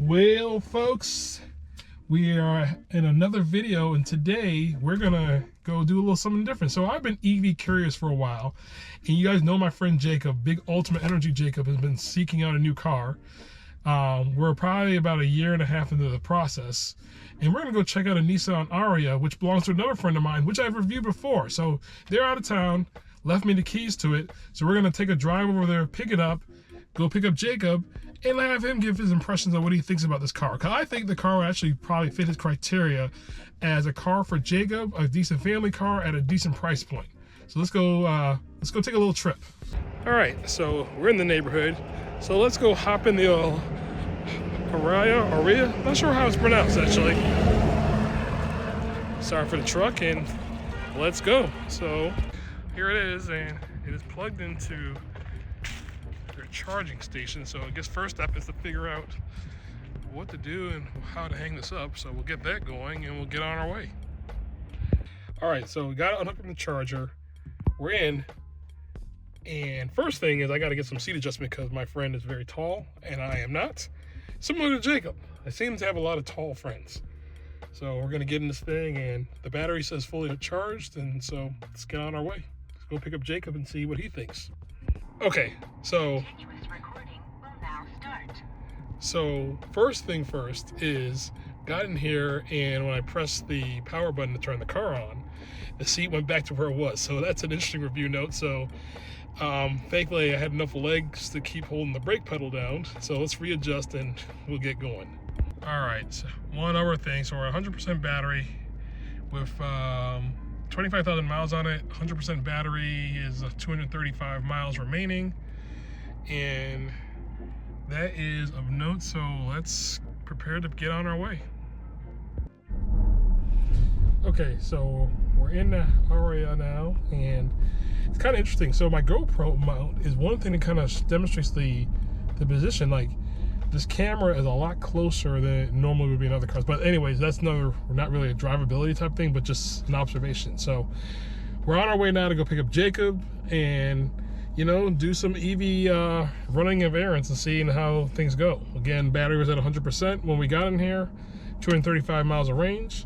Well, folks, we are in another video, and today we're gonna go do a little something different. So I've been EV curious for a while, and you guys know my friend Jacob, Big Altima Energy Jacob, has been seeking out a new car. We're probably about a year and a half into the process, and we're gonna go check out a Nissan Ariya, which belongs to another friend of mine, which I've reviewed before. So they're out of town, left me the keys to it, so we're gonna take a drive over there, pick it up, go pick up Jacob, and have him give his impressions on what he thinks about this car. Because I think the car will actually probably fit his criteria as a car for Jacob, a decent family car at a decent price point. So let's go take a little trip. All right, so we're in the neighborhood. So let's go hop in the Ariya. Not sure how it's pronounced actually. Sorry for the truck, and let's go. So here it is, and it is plugged into charging station. So I guess first step is to figure out what to do and how to hang this up. So we'll get that going and we'll get on our way. All right, so we got to unhook from the charger. We're in, and first thing is I got to get some seat adjustment because my friend is very tall and I am not. Similar to Jacob, I seem to have a lot of tall friends. So we're gonna get in this thing, and the battery says fully charged, and so let's get on our way. Let's go pick up Jacob and see what he thinks. Okay, so first thing first is got in here, and when I pressed the power button to turn the car on, the seat went back to where it was. So that's an interesting review note. So thankfully I had enough legs to keep holding the brake pedal down. So let's readjust and we'll get going. All right, so one other thing. So we're 100% battery with 25,000 miles on it. 100% battery is 235 miles remaining, and that is of note. So let's prepare to get on our way. Okay, so we're in the Ariya now, and it's kind of interesting. So my GoPro mount is one thing that kind of demonstrates the position. Like, this camera is a lot closer than it normally would be in other cars. But anyways, that's not really a drivability type thing, but just an observation. So we're on our way now to go pick up Jacob and, you know, do some EV running of errands and seeing how things go. Again, battery was at 100% when we got in here, 235 miles of range.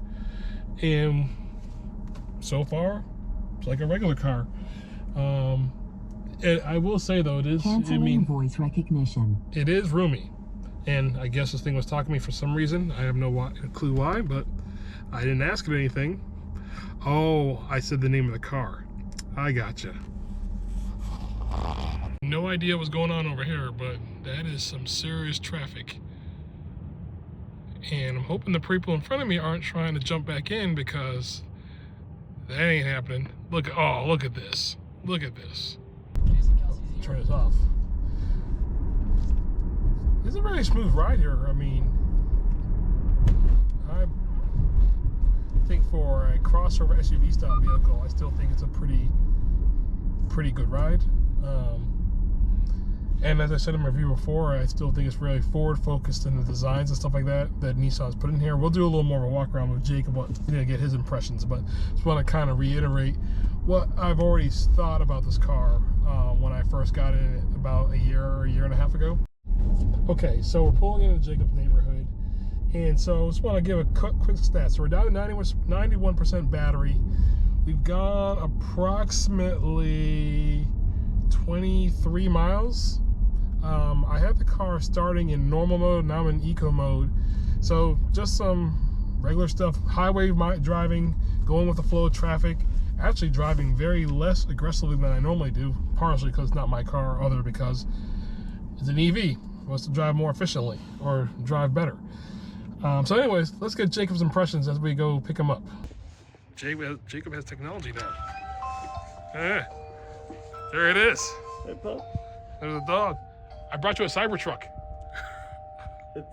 And so far, it's like a regular car. And I will say though, voice recognition. It is roomy. And I guess this thing was talking to me for some reason. I have no clue why, but I didn't ask it anything. Oh, I said the name of the car. I gotcha. No idea what's going on over here, but that is some serious traffic. And I'm hoping the people in front of me aren't trying to jump back in, because that ain't happening. Look at this. Look at this. Turn this off. It's a very smooth ride here. I mean, I think for a crossover SUV style vehicle, I still think it's a pretty good ride. And as I said in my review before, I still think it's really forward focused in the designs and stuff like that Nissan's put in here. We'll do a little more of a walk around with Jacob to get his impressions, but just want to kind of reiterate what I've already thought about this car when I first got in it about a year and a half ago. Okay, so we're pulling into Jacob's neighborhood, and so I just want to give a quick stat. So we're down to 91% battery. We've gone approximately 23 miles. I had the car starting in normal mode, now I'm in eco mode. So just some regular stuff, highway driving, going with the flow of traffic, actually driving very less aggressively than I normally do, partially because it's not my car, other because it's an EV. Wants to drive more efficiently or drive better. So anyways, let's get Jacob's impressions as we go pick him up. Jacob has technology now. There it is. Hey, pup. There's a dog. I brought you a Cybertruck. It's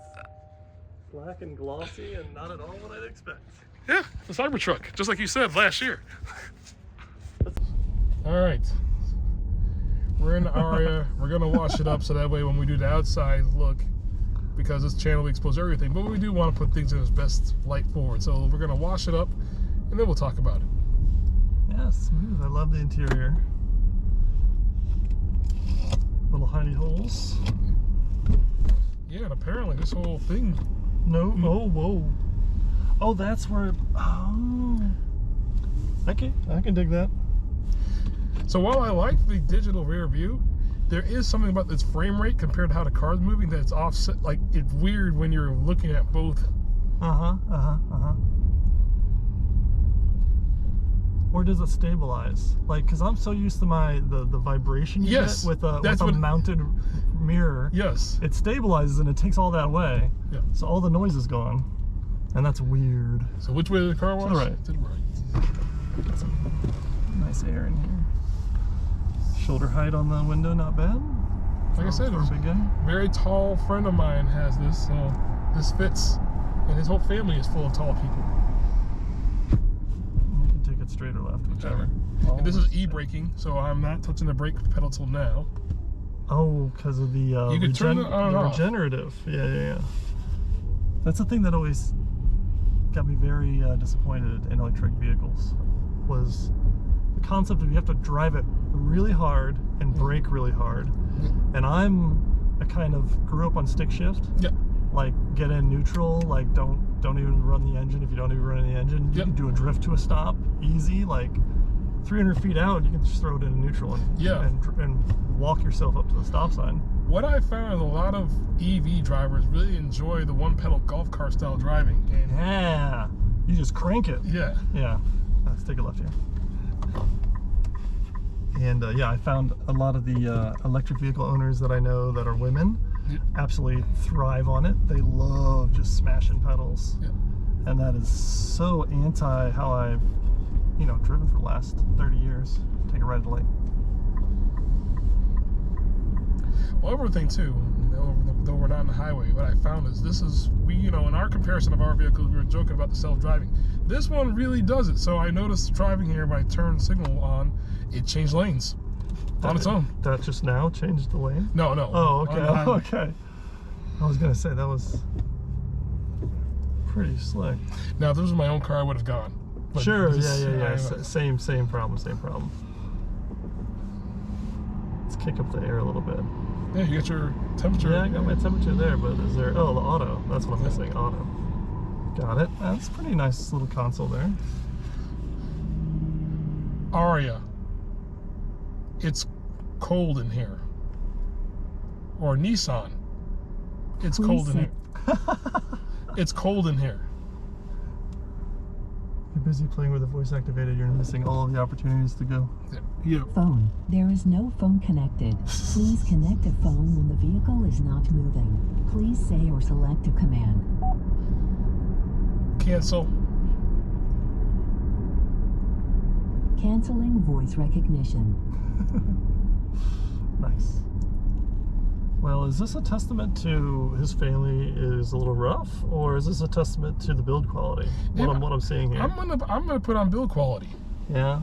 black and glossy and not at all what I'd expect. Yeah, the Cybertruck, just like you said last year. All right. We're in the Ariya. We're gonna wash it up so that way when we do the outside look, because this channel we expose everything, but we do want to put things in its best light forward. So we're gonna wash it up, and then we'll talk about it. Yeah, smooth. I love the interior. Little hidey holes. Yeah, man, apparently this whole thing. No. Oh, whoa. Oh, that's where. Oh. I can dig that. So while I like the digital rear view, there is something about this frame rate compared to how the car's moving that's offset. Like, it's weird when you're looking at both. Or does it stabilize? Like, because I'm so used to the vibration you Yes, get with a that's what, mounted mirror. Yes. It stabilizes and it takes all that away. Yeah. So all the noise is gone. And that's weird. So which way did the car was? To the right. To the right. Got some nice air in here. Shoulder height on the window, not bad. Like I said, for a big guy. Very tall friend of mine has this, so this fits. And his whole family is full of tall people. You can take it straight or left, whichever. And this is e-braking, so I'm not touching the brake pedal till now. Oh, because of the, you can turn it on and off. Regenerative. Yeah. That's the thing that always got me very disappointed in electric vehicles, was the concept of you have to drive it really hard and brake really hard. And I kind of grew up on stick shift. Yeah. Like, get in neutral, like don't even run the engine. If you don't even run the engine, you can do a drift to a stop easy. Like 300 feet out, you can just throw it into neutral and walk yourself up to the stop sign. What I found is a lot of EV drivers really enjoy the one pedal golf car style driving. And yeah, you just crank it. Yeah. Let's take a left here. And I found a lot of the electric vehicle owners that I know that are women absolutely thrive on it. They love just smashing pedals. Yeah. And that is so anti how I've, driven for the last 30 years. Take a ride at the lake. Well, everything too, though we're not on the highway, what I found is in our comparison of our vehicles, we were joking about the self-driving. This one really does it. So I noticed driving here, when I turned signal on, it changed lanes on its own. That just now changed the lane? No. Oh, okay. Okay. I was going to say, that was pretty slick. Now, if this was my own car, I would have gone. But sure, this, yeah. Same problem. Let's kick up the air a little bit. Yeah, you got your temperature. Yeah, I got my temperature there, but is there... Oh, the auto. That's what I'm missing, auto. Got it. That's a pretty nice little console there. Ariya. It's cold in here. Or Nissan. It's cold in here. It's cold in here. You're busy playing with the voice activated. You're missing all of the opportunities to go. Yeah. Phone. There is no phone connected. Please connect a phone when the vehicle is not moving. Please say or select a command. Cancel. Canceling voice recognition. Nice. Well, is this a testament to his family is a little rough, or is this a testament to the build quality? What I'm seeing here. I'm gonna put on build quality. Yeah.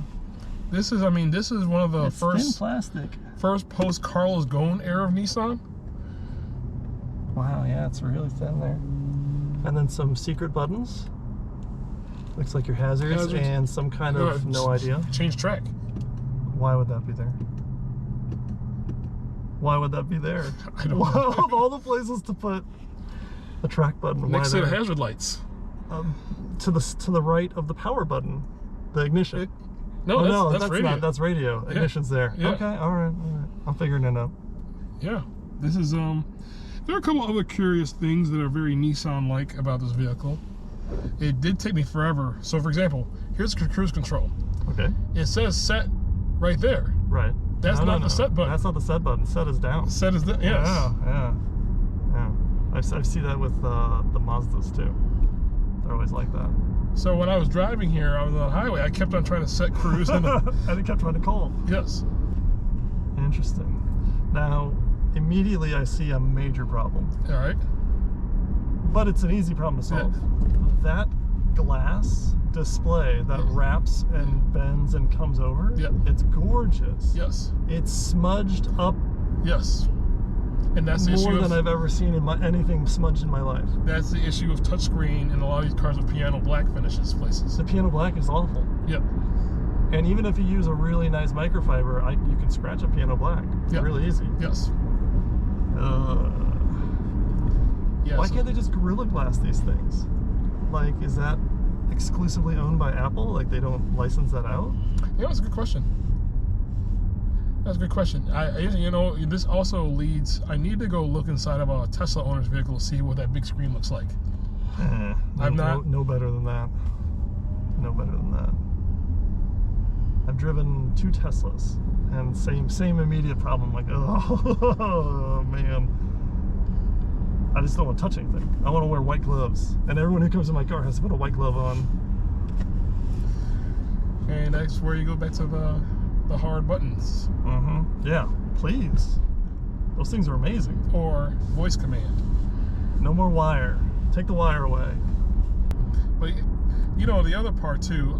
This is one of the Thin plastic. first post Carlos Ghosn era of Nissan. Wow, yeah, it's really thin there. And then some secret buttons. Looks like your hazards. And some kind of no idea. Change track. Why would that be there? Why would that be there? I don't know. Of all the places to put a track button, Next to why the there? hazard lights. To the right of the power button, the ignition. That's radio. Not. That's radio. Yeah. Ignition's there. Yeah. Okay. All right. I'm figuring it out. Yeah. This is there are a couple other curious things that are very Nissan-like about this vehicle. It did take me forever. So, for example, here's cruise control. Okay. It says set right there. Right. That's not the set button. That's not the set button. Set is down. Set is down. Yes. Yeah. I see that with the Mazdas too. They're always like that. So when I was driving here, I was on the highway. I kept on trying to set cruise, and it kept trying to call. Yes. Interesting. Now, immediately I see a major problem. All right. But it's an easy problem to solve. Yeah. That glass display that wraps and bends and comes over, it's gorgeous. Yes. It's smudged up. Yes. And that's the issue more than I've ever seen in anything smudged in my life. That's the issue of touchscreen and a lot of these cars with piano black finishes places. The piano black is awful. Yep. And even if you use a really nice microfiber, you can scratch a piano black. It's really easy. Yes. Yeah. Why can't they just Gorilla Glass these things? Like, is that exclusively owned by Apple? Like, they don't license that out? Yeah, that's a good question. That's a good question. You know, this also leads. I need to go look inside of a Tesla owner's vehicle to see what that big screen looks like. No better than that. No better than that. I've driven 2 Teslas, and same immediate problem. Like, oh man, I just don't want to touch anything. I want to wear white gloves, and everyone who comes in my car has to put a white glove on. And that's where you go back to the hard buttons. Yeah, please. Those things are amazing. Or voice command. No more wire. Take the wire away. But you know, the other part too,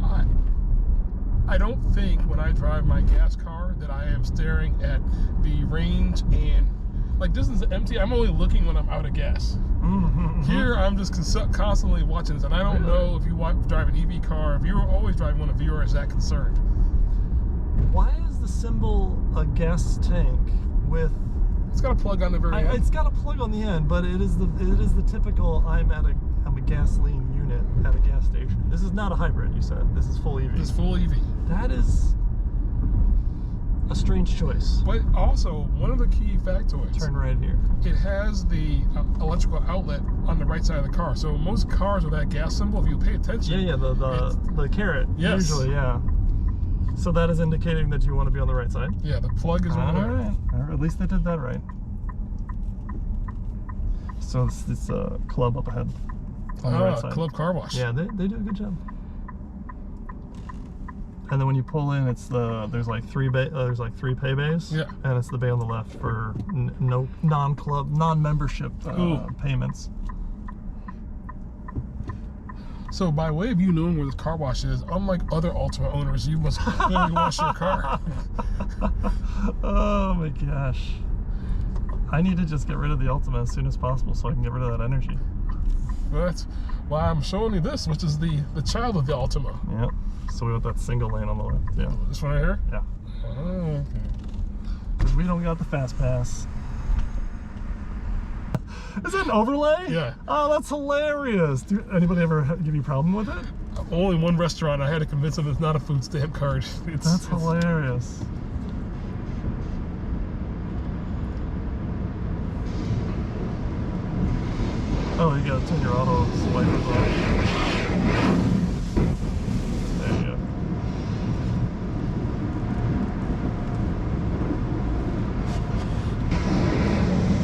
I don't think when I drive my gas car that I am staring at the range and like this is empty. I'm only looking when I'm out of gas. Here I'm just constantly watching this, and I don't know if you drive an EV car, if you're always driving one, if you are as that concerned. Why is the symbol a gas tank with? It's got a plug on the very end. It's got a plug on the end, but it is the typical I'm a gasoline unit at a gas station. This is not a hybrid, you said. This is full EV. It's full EV. That is a strange choice. But also, one of the key factoids. Turn right here. It has the electrical outlet on the right side of the car. So most cars with that gas symbol, if you pay attention. Yeah, the carrot. Yes. Usually, yeah. So that is indicating that you want to be on the right side. Yeah, the plug is over there. All right. At least they did that right. So it's a club up ahead. On the right side. Club car wash. Yeah, they do a good job. And then when you pull in, it's there's like 3 pay bays. Yeah. And it's the bay on the left for no non-membership payments. So by way of you knowing where this car wash is, unlike other Altima owners, you must clearly wash your car. Oh my gosh. I need to just get rid of the Altima as soon as possible so I can get rid of that energy. Well, that's why I'm showing you this, which is the child of the Altima. Yep. So we want that single lane on the left. Yeah. This one right here? Yeah. Oh, okay. Because we don't got the fast pass. Is that an overlay? Yeah. Oh, that's hilarious. Anybody ever give you a problem with it? Only one restaurant. I had to convince them it's not a food stamp card. That's hilarious. Oh, you gotta turn your auto wipers off. There you go.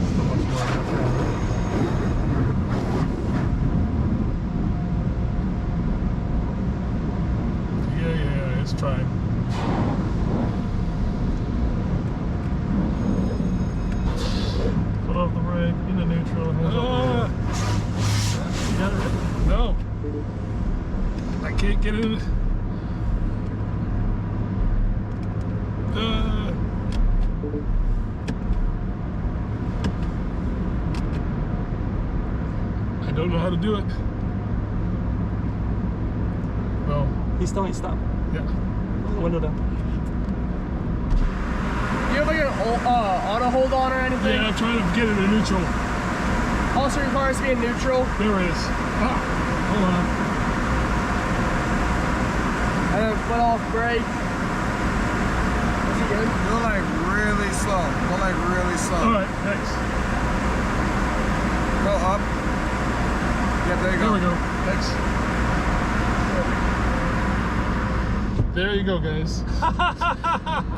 Still much more. Yeah, it's trying. Put off the brake, into neutral, hands over here. You got it right? No. I can't get it. I don't know how to do it. Well, He's telling you stop. yeah. Window down. Do you have like an auto hold on or anything? Yeah, I'm trying to get it in neutral. Also, your car is being neutral. There it is. Ah, hold on. And then foot off brake. Is he good? Go like really slow. Go like really slow. All right, thanks. Go up. Yeah, there you go. There we go. Thanks. There you go, guys.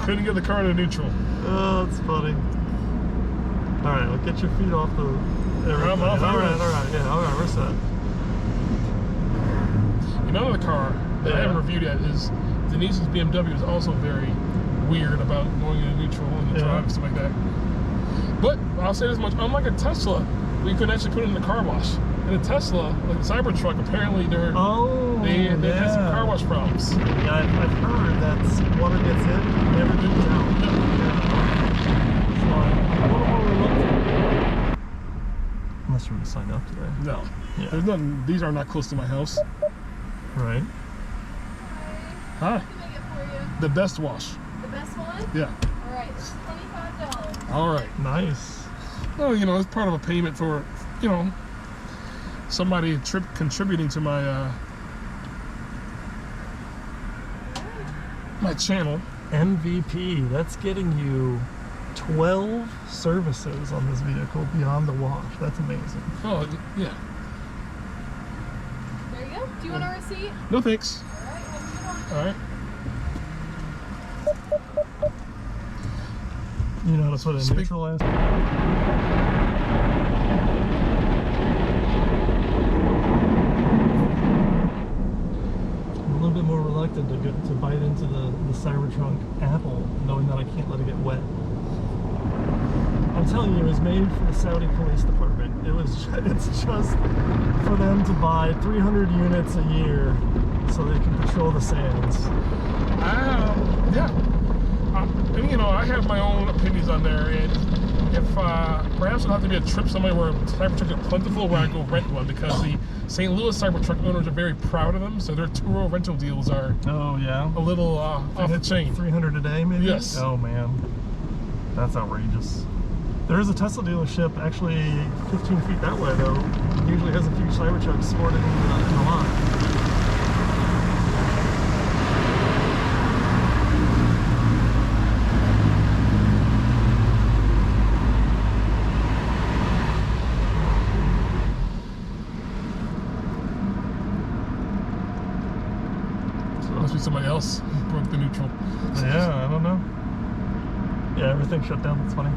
Couldn't get the car to neutral. Oh, that's funny. All right, well, get your feet off the. I'm off. All right, yeah, all right, we're set. Another car that I haven't reviewed yet is Denise's BMW is also very weird about going into neutral and the drive and stuff like that. But I'll say this much: unlike a Tesla, we could actually put it in the car wash. In a Tesla, like the Cybertruck, apparently they had some car wash problems. Yeah, I've heard that water gets in, never gets out. So I wonder what we're looking for. Unless we're gonna sign up today. No, Yeah. there's nothing. These are not close to my house. Right. Huh? What can I get for you? The best wash. The best one? Yeah. Alright, this is $25. All right. Nice. Well, you know, it's part of a payment for, you know, somebody contributing to my my channel. MVP, that's getting you 12 services on this vehicle beyond the wash. That's amazing. Oh, yeah. There you go. Do you want a receipt? No thanks. All right, have a good one. All right. You know how to put a Speak- neutral as? I'm a little bit more reluctant to bite into the Cybertruck apple, knowing that I can't let it get wet. I'm telling you, it was made for the Saudi police department. It's just for them to buy 300 units a year so they can patrol the sands. Yeah. And you know, I have my own opinions on there, and if perhaps it'll have to be a trip somewhere where Cybertrucks are plentiful, where I go rent one, because the St. Louis Cybertruck owners are very proud of them, so their tour rental deals are Oh yeah, a little off the chain. 300 a day, maybe. Yes. Oh man, that's outrageous. There is a Tesla dealership actually 15 feet that way though. It usually has a few Cybertrucks sported in the lot. Must be somebody else who broke the neutral. Yeah, I don't know. Yeah, everything shut down. That's funny.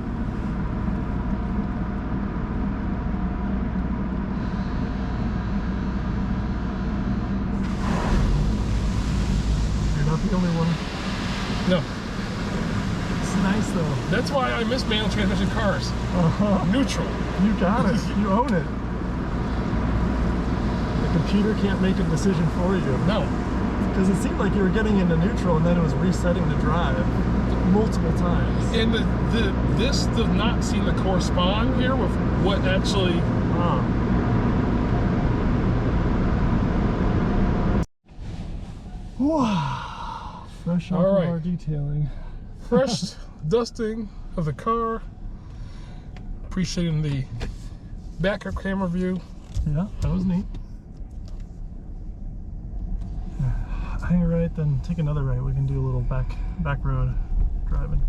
You're not the only one. No. It's nice though. That's why I miss manual transmission cars. Neutral. You got it. You own it. The computer can't make a decision for you. No. Because it seemed like you were getting into neutral and then it was resetting the drive multiple times. And this does not seem to correspond here with what actually. Wow. Fresh off All right. of our detailing. Fresh dusting of the car. Appreciating the backup camera view. Yeah, that was neat. Hang a right, then take another right. We can do a little back road driving.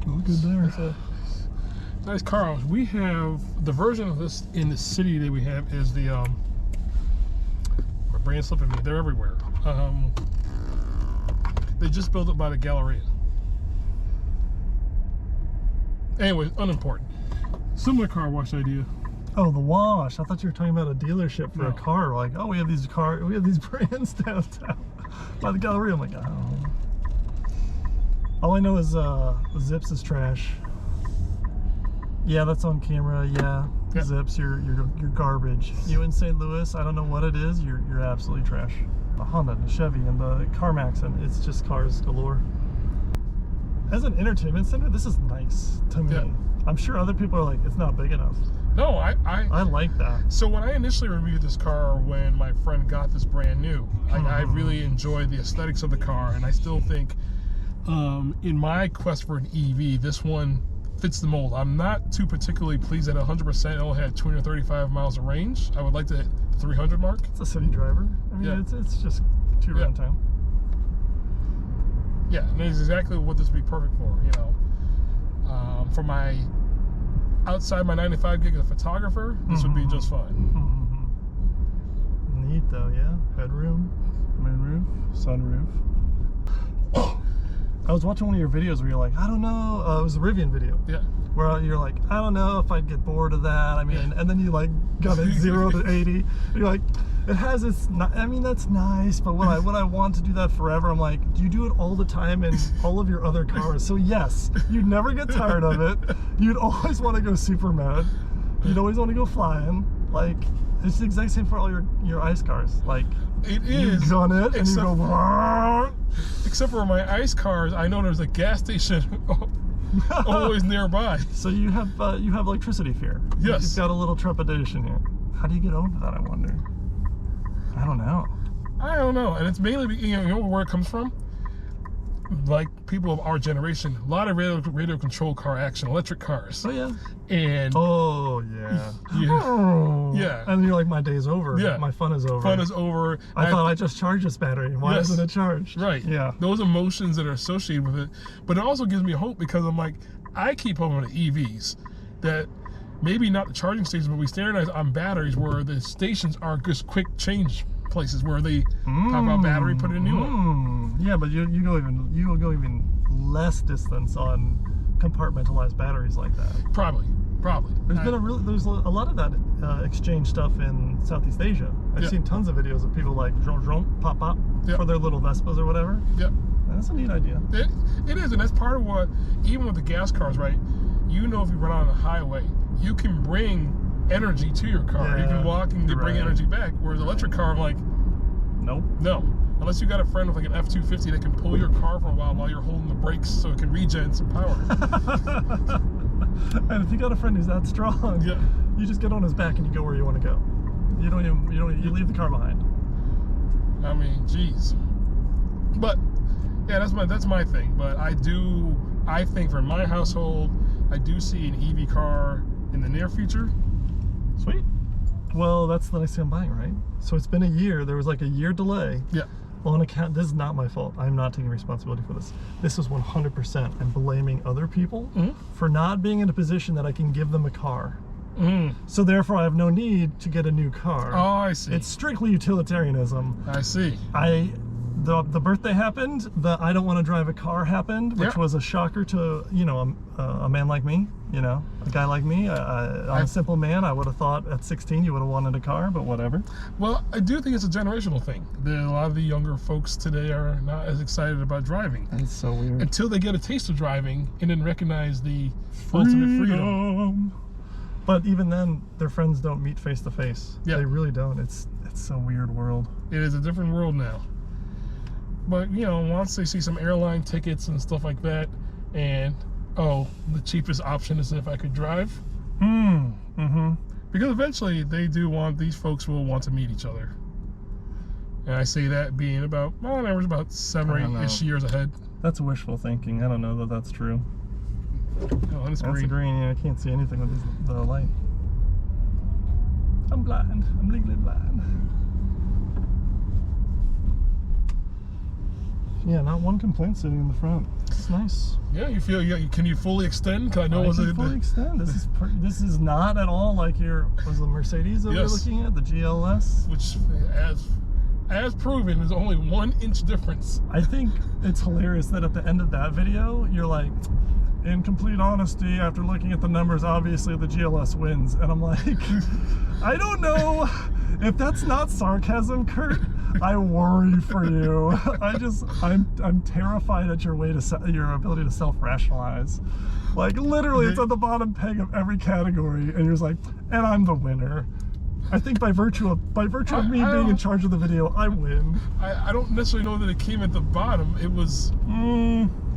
Look good there. It's a nice car. We have the version of this in the city that we have is the my brain's slipping me. They're everywhere. They just built it by the Galleria. Anyway, unimportant. Similar car wash idea. Oh, the wash. I thought you were talking about a dealership for No. a car. Like, oh, we have these brands downtown by the Galleria. I'm like, oh. All I know is Zips is trash. Yeah, that's on camera. Yeah, Yep. Zips, you're garbage. You in St. Louis, I don't know what it is. You're absolutely trash. The Honda, the Chevy, and the CarMax, and it's just cars galore. As an entertainment center, this is nice to me. Yeah. I'm sure other people are like, it's not big enough. No, I like that. so when I initially reviewed this car when my friend got this brand new, I really enjoyed the aesthetics of the car, and I still think in my quest for an EV, this one fits the mold. I'm not too particularly pleased that 100% it only had 235 miles of range. I would like to hit the 300 mark. It's a city driver. I mean, Yeah. it's just two around town. Yeah, and it's exactly what this would be perfect for, you know. For my outside my 95 gig as a photographer, this would be just fine. Neat though, yeah. Headroom, moonroof, sunroof. I was watching one of your videos where you're like, I don't know. It was a Rivian video. Yeah. Where you're like, I don't know if I'd get bored of that. I mean, and then you like got it 0 to 80. And you're like, it has its. I mean, that's nice, but would I want to do that forever? I'm like, do you do it all the time in all of your other cars? So yes, you'd never get tired of it. You'd always want to go super mad. You'd always want to go flying. Like, it's the exact same for all your ICE cars. Like, It you is. gun it and except, you go. except for my ICE cars, I know there's a gas station always nearby. So you have electricity fear. Yes. You've got a little trepidation here. How do you get over that, I wonder? I don't know. I don't know, and it's mainly, you know where it comes from? like people of our generation, a lot of radio control car action, electric cars. Oh yeah. And Oh yeah. yeah. And you're like, my day's over. Yeah. My fun is over. Fun is over. I thought I just charged this battery. Why Yes. isn't it charged? Right. Yeah. Those emotions that are associated with it. But it also gives me hope because I'm like, I keep hoping with EVs that maybe not the charging stations, but we standardize on batteries where the stations are just quick change places where they pop out battery, put in a new one. Yeah, but you go even less distance on compartmentalized batteries like that. Probably. There's a lot of that exchange stuff in Southeast Asia. I've seen tons of videos of people like pop for their little Vespas or whatever. Yeah. That's a neat idea. It is, and that's part of what, even with the gas cars, right? You know, if you run on a highway, you can bring energy to your car. You can walk and bring energy back. Whereas electric car, I'm like, nope. No. Unless you got a friend with like an F-250 that can pull your car for a while you're holding the brakes so it can regen some power. And if you got a friend who's that strong, you just get on his back and you go where you want to go. You leave the car behind. I mean, geez. But yeah, that's my thing. But I think for my household, I do see an EV car in the near future. Sweet. Well, that's the next thing I'm buying, right? So it's been a year. There was like a year delay. Yeah. On account, this is not my fault. I'm not taking responsibility for this. This is 100%. I'm blaming other people for not being in a position that I can give them a car. So therefore, I have no need to get a new car. Oh, I see. It's strictly utilitarianism. I see. The birthday happened. The I don't want to drive a car happened, which was a shocker to a man like me. A guy like me. I'm a simple man. I would have thought at 16 you would have wanted a car, but whatever. Well, I do think it's a generational thing. A lot of the younger folks today are not as excited about driving. That's so weird. Until they get a taste of driving and then recognize the ultimate freedom. But even then, their friends don't meet face to face. Yeah. They really don't. It's a weird world. It is a different world now. But once they see some airline tickets and stuff like that, and the cheapest option is if I could drive. Because eventually these folks will want to meet each other. And I say that being about, on average, about 7 or 8-ish years ahead. That's wishful thinking. I don't know that that's true. Oh, that's green. Yeah, I can't see anything with the light. I'm blind. I'm legally blind. Yeah, not one complaint sitting in the front. It's nice. Yeah, you feel. Can you fully extend? Cause I know I can fully extend. This is not at all like was the Mercedes that we're looking at, the GLS, which as proven is only 1 inch difference. I think it's hilarious that at the end of that video you're like, in complete honesty, after looking at the numbers, obviously the GLS wins, and I'm like, I don't know if that's not sarcasm, Kurt. I worry for you. I'm terrified at your ability to self-rationalize. Like literally, it's at the bottom peg of every category, and you're just like, and I'm the winner. I think by virtue of me being in charge of the video, I win. I don't necessarily know that it came at the bottom. It was.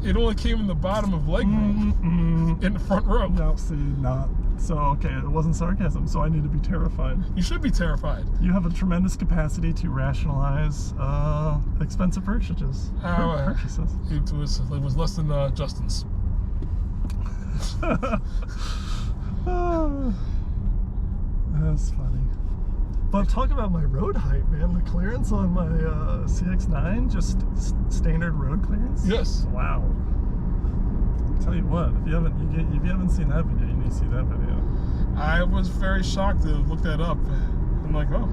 It only came in the bottom of leg room in the front row. No, see, not. So, okay, it wasn't sarcasm, so I need to be terrified. You should be terrified. You have a tremendous capacity to rationalize expensive purchases. It was less than Justin's. That's funny. But talk about my road height, man. The clearance on my CX-9, just standard road clearance. Yes. Wow. Tell you what, if you haven't seen that video, you need to see that video. I was very shocked to look that up. I'm like, oh.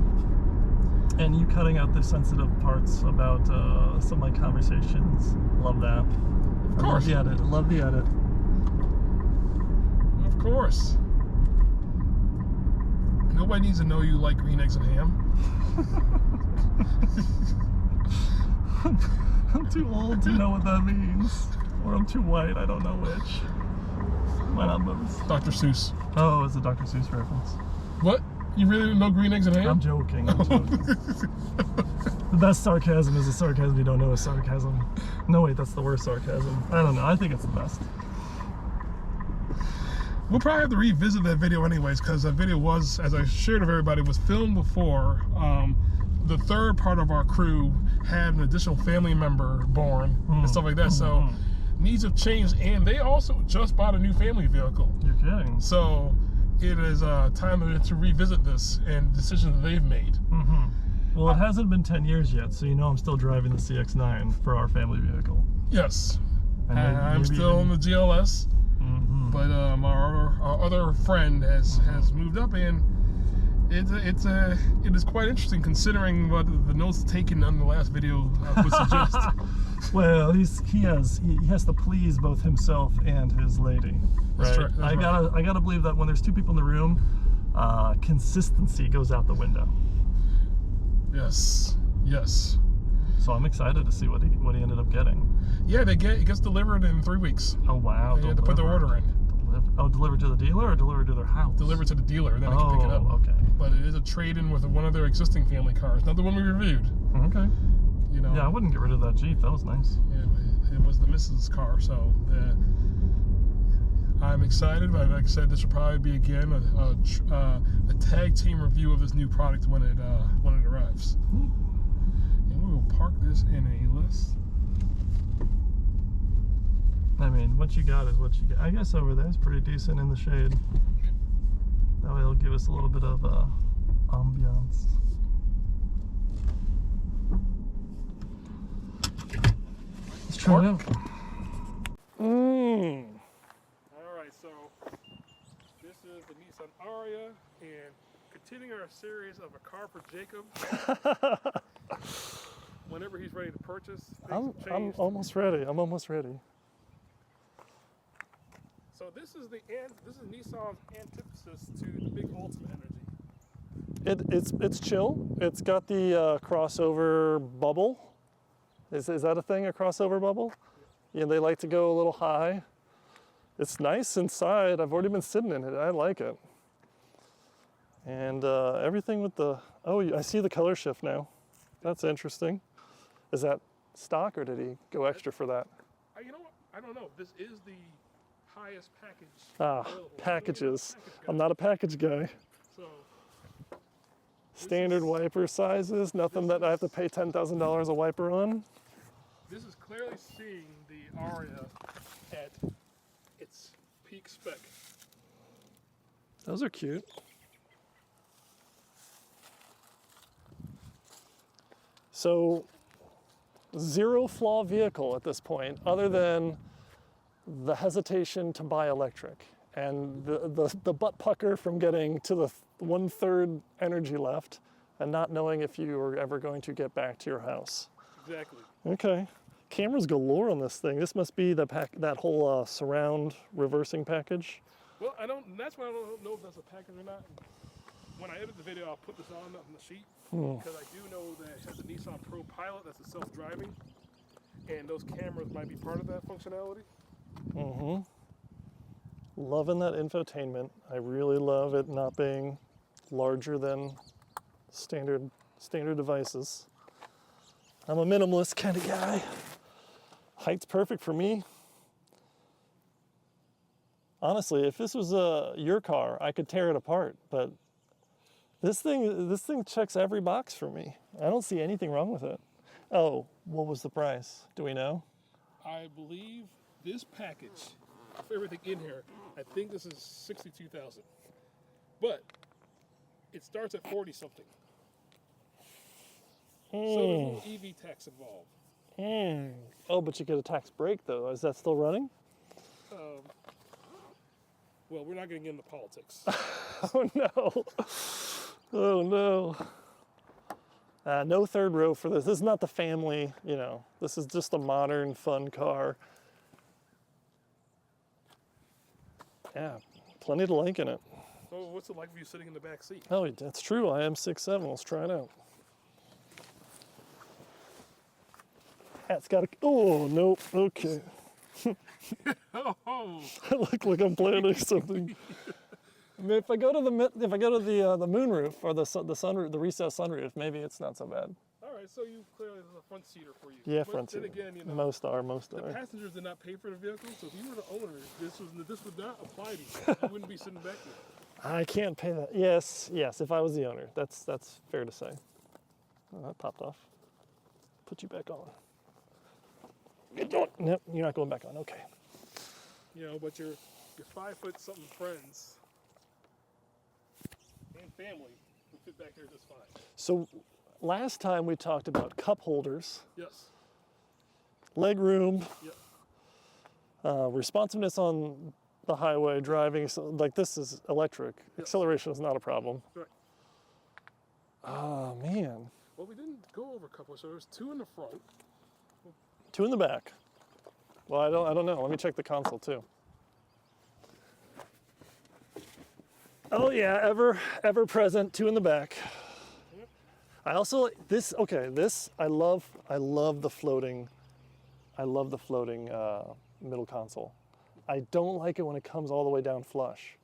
And you cutting out the sensitive parts about some of my conversations. Love that. Of course. I love the edit. Of course. Nobody needs to know you like green eggs and ham. I'm too old to know what that means. Or I'm too white, I don't know which. Why not both? Dr. Seuss. Oh, it's a Dr. Seuss reference. What? You really didn't know green eggs and ham? I'm joking. The best sarcasm is a sarcasm you don't know is sarcasm. No, wait, that's the worst sarcasm. I don't know. I think it's the best. We'll probably have to revisit that video anyways, because that video was, as I shared with everybody, was filmed before the third part of our crew had an additional family member born and stuff like that. So needs have changed, and they also just bought a new family vehicle. You're kidding. So it is time to revisit this and decisions that they've made. Well, it hasn't been 10 years yet, so you know I'm still driving the CX-9 for our family vehicle. Yes, And I'm still in the GLS, but our other friend has moved up, and it is quite interesting considering what the notes taken on the last video would suggest. Well, he has to please both himself and his lady. That's Right? right. I gotta believe that when there's two people in the room, consistency goes out the window. Yes. So I'm excited to see what he ended up getting. Yeah, it gets delivered in 3 weeks. Oh wow! They had to put their order in. Delivered to the dealer or delivered to their house? Delivered to the dealer, and then they can pick it up. Okay. But it is a trade-in with one of their existing family cars, not the one we reviewed. Okay. You know. Yeah, I wouldn't get rid of that Jeep. That was nice. It was the Mrs. car, so I'm excited. But like I said, this will probably be again a tag team review of this new product when it arrives. And we will park this in a list. I mean, what you got is what you got. I guess over there is pretty decent in the shade. That way it'll give us a little bit of ambiance. Let's try it out. All right, so this is the Nissan Ariya, and continuing our series of a car for Jacob. Whenever he's ready to purchase, things have I'm changed. almost ready. I'm almost ready. So this is Nissan's antithesis to the Big Altima Energy. It's chill. It's got the crossover bubble. Is that a thing, a crossover bubble? Yeah, they like to go a little high. It's nice inside. I've already been sitting in it. I like it. And everything with the, I see the color shift now. That's interesting. Is that stock or did he go extra for that? You know what? I don't know. This is the highest package. available. Packages. Package guy. I'm not a package guy. So Standard wiper sizes, nothing that I have to pay $10,000 a wiper on. this is clearly seeing the Ariya at its peak spec. Those are cute. So, zero flaw vehicle at this point, other than the hesitation to buy electric and the butt pucker from getting to the 1/3 energy left and not knowing if you are ever going to get back to your house. Exactly. Okay. Cameras galore on this thing. This must be that whole surround reversing package. Well, that's why I don't know if that's a package or not. When I edit the video, I'll put this on the sheet because I do know that it has a Nissan Pro Pilot that's a self-driving, and those cameras might be part of that functionality. Loving that infotainment. I really love it not being larger than standard devices. I'm a minimalist kind of guy. Height's perfect for me. Honestly, if this was your car, I could tear it apart, but this thing checks every box for me. I don't see anything wrong with it. Oh, what was the price? Do we know? I believe this package, for everything in here, I think this is $62,000, but it starts at 40 something. So there's no EV tax involved. Oh, but you get a tax break though. Is that still running? Well, we're not getting into politics. Oh no. Oh no. No third row for this. This is not the family, this is just a modern, fun car. Yeah, plenty to like in it. So what's it like for you sitting in the back seat? Oh, that's true. I am 6'7". Let's try it out. That's got a, oh, nope, okay. Oh, I look like I'm planning something. I mean, if I go to the moonroof or the sunroof, the recessed sunroof, maybe it's not so bad. all right. So you clearly there's a front seater for you. Yeah, But front then seat. again, Most are. the passengers did not pay for the vehicle, so if you were the owner, this would not apply to you. You wouldn't be sitting back here. I can't pay that. Yes. If I was the owner, that's fair to say. Oh, that popped off. put you back on. Nope, you're not going back on. Okay. You know, but your 5 foot something friends and family would fit back there just fine. So last time we talked about cup holders, Yes. leg room, Yep. responsiveness on the highway, driving. So, like this is electric. Yes. Acceleration is not a problem. Right. Oh man. Well, we didn't go over a couple, so there's 2 in the front. 2 in the back. Well, I don't know. Let me check the console too. Oh yeah, ever present. 2 in the back. Yep. I also this I love the floating. I love the floating middle console. I don't like it when it comes all the way down flush.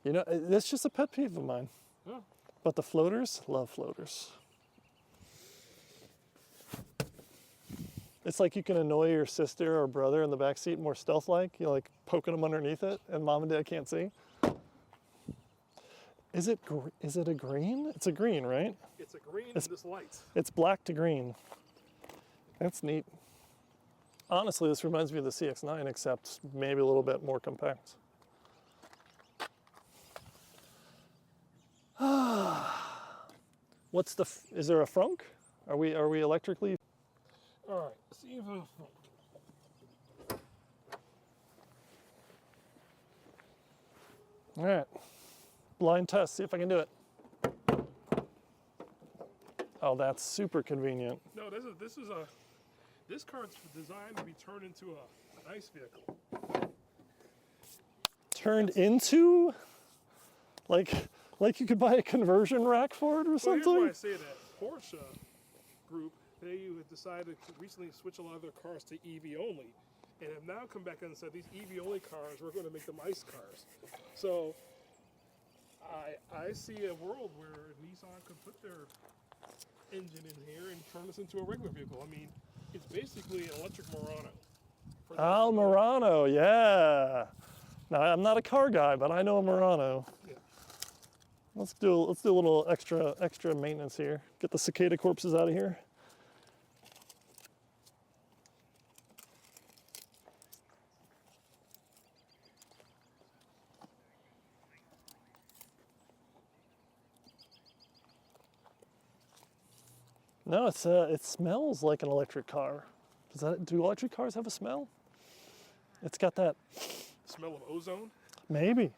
You know, that's just a pet peeve of mine. Yeah. But the floaters, love floaters. It's like you can annoy your sister or brother in the back seat more stealth-like. You're like poking them underneath it, and mom and dad can't see. Is it a green? It's a green, right? It's a green and this light. It's black to green. That's neat. Honestly, this reminds me of the CX-9, except maybe a little bit more compact. Is there a frunk? Are we electrically? All right, let's see if All right, blind test, see if I can do it. Oh, that's super convenient. no, this car's designed to be turned into an ice vehicle. Turned into, like you could buy a conversion rack for it or Well, something? here's why I say that. Porsche group, they have decided to recently switch a lot of their cars to EV only, and have now come back and said these EV only cars, we're going to make them ICE cars. So I see a world where Nissan could put their engine in here and turn this into a regular vehicle. I mean, it's basically an electric Murano. Al Murano, yeah. Now I'm not a car guy, but I know a Murano. Yeah. Let's do a little extra maintenance here. Get the cicada corpses out of here. No, it smells like an electric car. Do electric cars have a smell? It's got that. Smell of ozone. Maybe.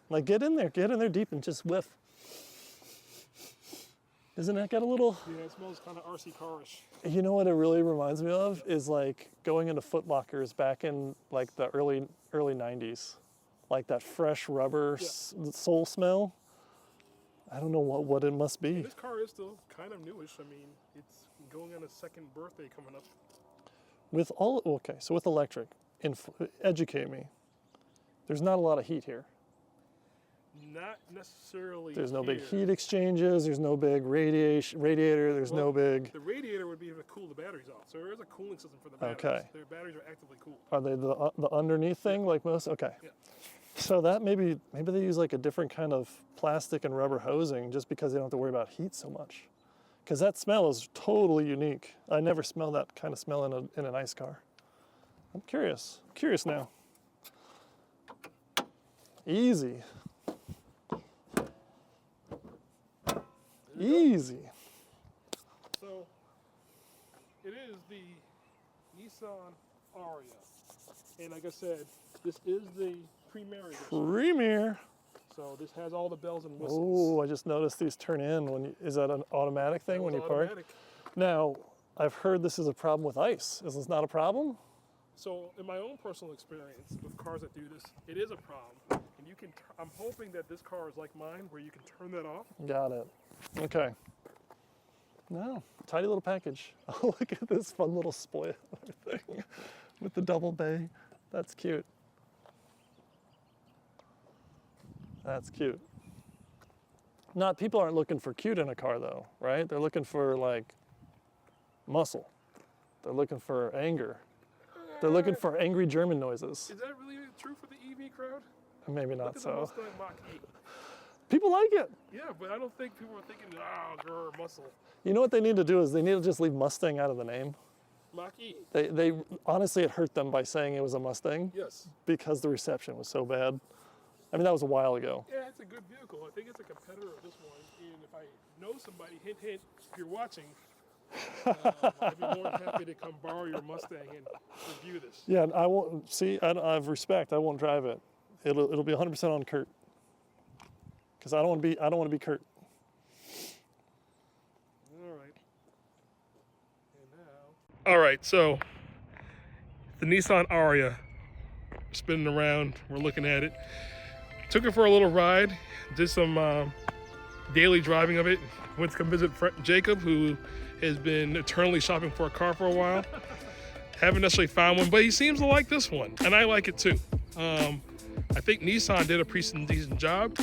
Like get in there deep and just whiff. Isn't that got a little? Yeah, it smells kind of RC car-ish. You know what it really reminds me of is like going into Foot Lockers back in like the early 90s, like that fresh rubber sole smell. I don't know what it must be. This car is still kind of newish. I mean, it's going on its 2nd birthday coming up. So with electric, educate me. There's not a lot of heat here. Not necessarily. There's no big here. heat exchanges. There's no big radiator. There's no big. The radiator would be to cool the batteries off. So there is a cooling system for the batteries. Okay. Their batteries are actively cooled. Are they the underneath thing like most? Okay. Yeah. So that maybe they use like a different kind of plastic and rubber hosing just because they don't have to worry about heat so much. Because that smell is totally unique. I never smell that kind of smell in an ice car. I'm curious. I'm curious now. Easy. Easy. So it is the Nissan Ariya. And like I said, this is the Premier edition. Premier. So this has all the bells and whistles. Oh, I just noticed these turn in. Is that an automatic thing when you park? Automatic. Now, I've heard this is a problem with ice. Is this not a problem? So in my own personal experience with cars that do this, it is a problem. And you can, I'm hoping that this car is like mine, where you can turn that off. Got it. Okay. No, tidy little package. Oh, look at this fun little spoiler thing with the double bay. That's cute. That's cute. People aren't looking for cute in a car though, right? They're looking for like muscle. They're looking for anger. They're looking for angry German noises. Is that really true for the EV crowd? Maybe not Look at the so. Mustang Mach 8. People like it. Yeah, but I don't think people are thinking, grr, muscle. You know what they need to do is they need to just leave Mustang out of the name. Mach-E. They honestly, it hurt them by saying it was a Mustang Yes. because the reception was so bad. I mean, that was a while ago. Yeah, it's a good vehicle. I think it's a competitor of this one. And if I know somebody, hint, hint, if you're watching, I'd be more than happy to come borrow your Mustang and review this. Yeah, I won't see. I have respect. I won't drive it. It'll be 100% on Kurt. Because I don't want to be Kurt. All right. And now. All right, so the Nissan Ariya, spinning around. We're looking at it. Took it for a little ride. Did some daily driving of it. Went to come visit Jacob, who has been eternally shopping for a car for a while. Haven't necessarily found one, but he seems to like this one, and I like it too. I think Nissan did a pretty decent job.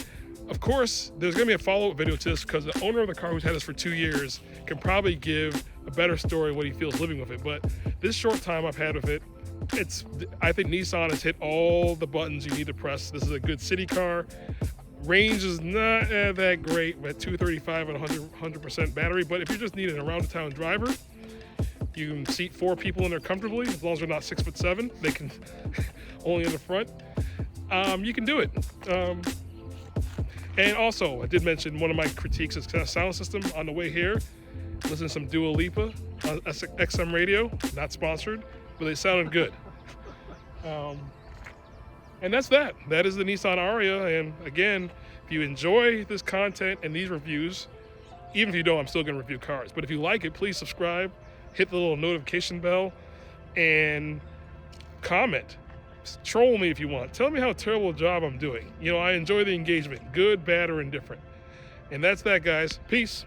Of course, there's gonna be a follow-up video to this because the owner of the car, who's had this for 2 years, can probably give a better story of what he feels living with it. But this short time I've had with it, I think Nissan has hit all the buttons you need to press. This is a good city car. Range is not that great at 235 and 100% battery, but if you're just needing a round-the-town driver, you can seat 4 people in there comfortably, as long as they're not 6'7". They can only in the front. You can do it. And also, I did mention one of my critiques is sound system. On the way here, listen to some Dua Lipa on XM radio, not sponsored, but they sounded good. And that's that. That is the Nissan Ariya. And again, if you enjoy this content and these reviews, even if you don't, I'm still gonna review cars. But if you like it, please subscribe, hit the little notification bell, and comment. Troll me if you want. Tell me how terrible a job I'm doing. You know, I enjoy the engagement, good, bad, or indifferent. And that's that, guys. Peace.